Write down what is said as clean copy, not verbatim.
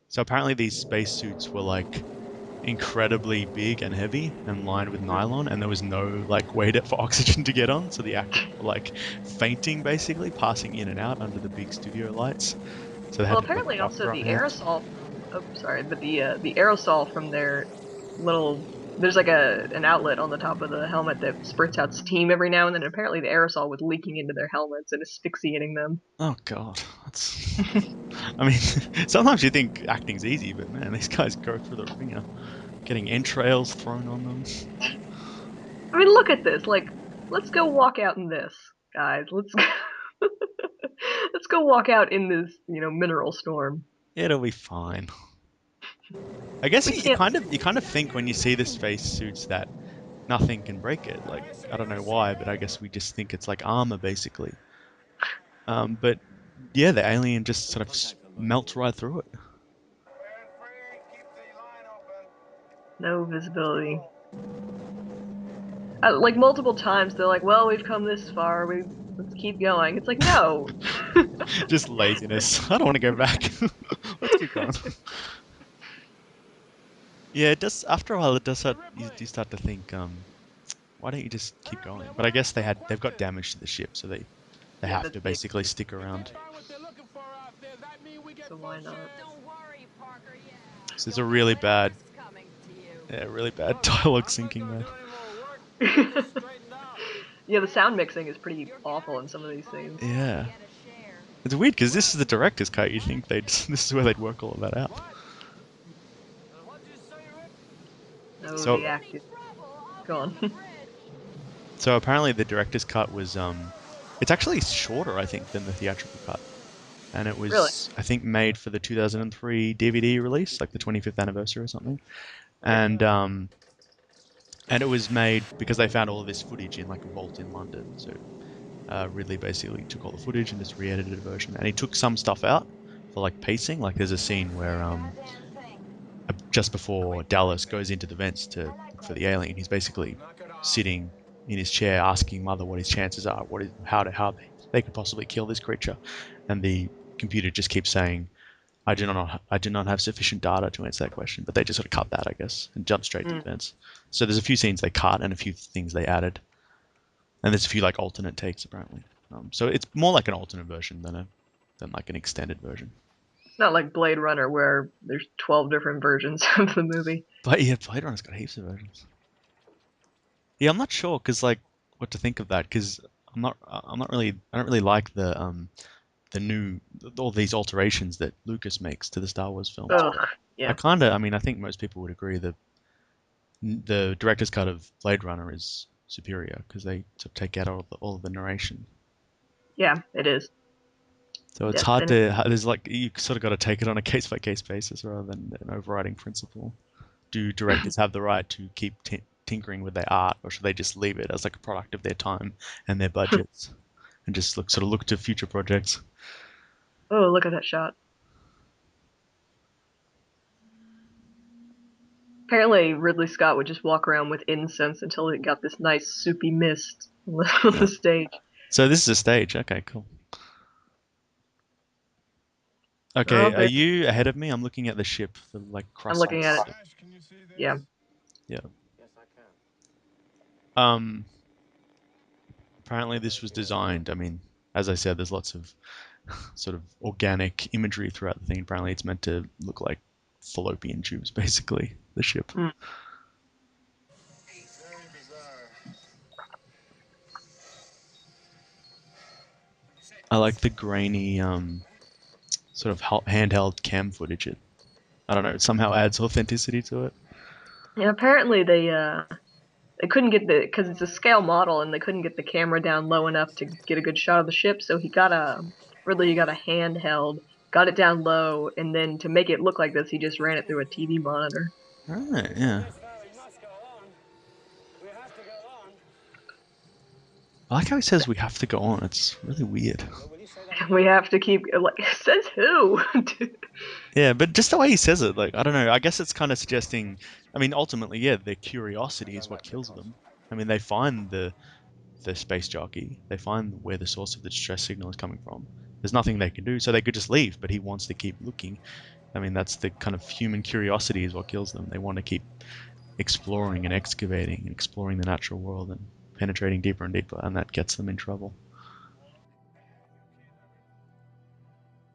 So apparently these spacesuits were like incredibly big and heavy and lined with nylon, and there was no like way for oxygen to get on, so the actors were like fainting basically, passing in and out under the big studio lights. So they Well, had to have like a apparently also doctor on the hand. aerosol from oh sorry, but the aerosol from their little there's like an outlet on the top of the helmet that spurts out steam every now and then. Apparently the aerosol was leaking into their helmets and asphyxiating them. Oh God, that's. I mean, sometimes you think acting's easy, but man, these guys go through the ringer, getting entrails thrown on them. I mean, look at this. Like, let's go walk out in this, guys. Let's go walk out in this, mineral storm. It'll be fine. I guess We you can't. kind of you kind of think when you see the space suits that nothing can break it. Like I don't know why, but I guess we just think it's like armor basically. But yeah, the alien just sort of melts right through it. No visibility. Like multiple times, they're like, "Well, we've come this far. Let's keep going." It's like, no. Just laziness. I don't want to go back. Let's keep going. Yeah, it does. After a while, it does start. You do start to think, why don't you just keep going? But I guess they've got damage to the ship, so they Yeah, have that to they. basically stick around. So why not? So there's a really bad, yeah, really bad dialogue syncing there. Yeah, the sound mixing is pretty awful in some of these scenes. Yeah, it's weird because this is the director's cut. You think they'd this is where they'd work all of that out. Oh, So the acting. Go on. so apparently the director's cut was it's actually shorter I think than the theatrical cut, and it Really? was I think made for the 2003 DVD release, like the 25th anniversary or something, Right. and it was made because they found all of this footage in like a vault in London. So Ridley basically took all the footage and just re-edited a version, and he took some stuff out for like pacing. Like there's a scene where just before Dallas goes into the vents to look for the alien, he's basically sitting in his chair asking Mother what his chances are, how they could possibly kill this creature, and the computer just keeps saying, I do not have sufficient data to answer that question. But they just sort of cut that, I guess, and jump straight to Mm. events. So there's a few scenes they cut and a few things they added, and there's a few like alternate takes apparently. So it's more like an alternate version than like an extended version. It's not like Blade Runner where there's 12 different versions of the movie. But yeah, Blade Runner's got heaps of versions. Yeah, I'm not sure because like what to think of that because I'm not really I don't really like the new all these alterations that Lucas makes to the Star Wars films. Ugh. I Yeah. kind of I mean I think most people would agree that the director's cut of Blade Runner is superior because they sort of take out all of the narration. Yeah, it is. So it's hard Definitely. to there's like you sort of got to take it on a case by case basis rather than an overriding principle. Do directors have the right to keep tinkering with their art, or should they just leave it as like a product of their time and their budgets, and just look to future projects? Oh, look at that shot. Apparently, Ridley Scott would just walk around with incense until it got this nice soupy mist on Yeah. the stage. So this is a stage. Okay, cool. Oh, Okay, are there. you ahead of me? I'm looking at the ship, the like I'm looking at crossface. it. Yeah. Yeah. Um. Apparently, this was designed. I mean, as I said, there's lots of sort of organic imagery throughout the thing. Apparently, it's meant to look like fallopian tubes, basically. The ship. Mm. I like the grainy, sort of handheld cam footage. I don't know. It somehow adds authenticity to it. Yeah. Apparently, they couldn't get the because it's a scale model and they couldn't get the camera down low enough to get a good shot of the ship. So he got a handheld, got it down low, and then to make it look like this, he just ran it through a TV monitor. Right, yeah. I like how he says we have to go on. It's really weird. We have to keep like says who? Yeah, but just the way he says it, like, I don't know. I guess it's kind of suggesting. I mean, ultimately, yeah, their curiosity is what kills them. I mean, they find the space jockey. They find where the source of the distress signal is coming from, There's nothing they can do, so they could just leave, but he wants to keep looking. I mean, that's the kind of human curiosity is what kills them. They want to keep exploring and excavating and exploring the natural world and penetrating deeper and deeper, and that gets them in trouble.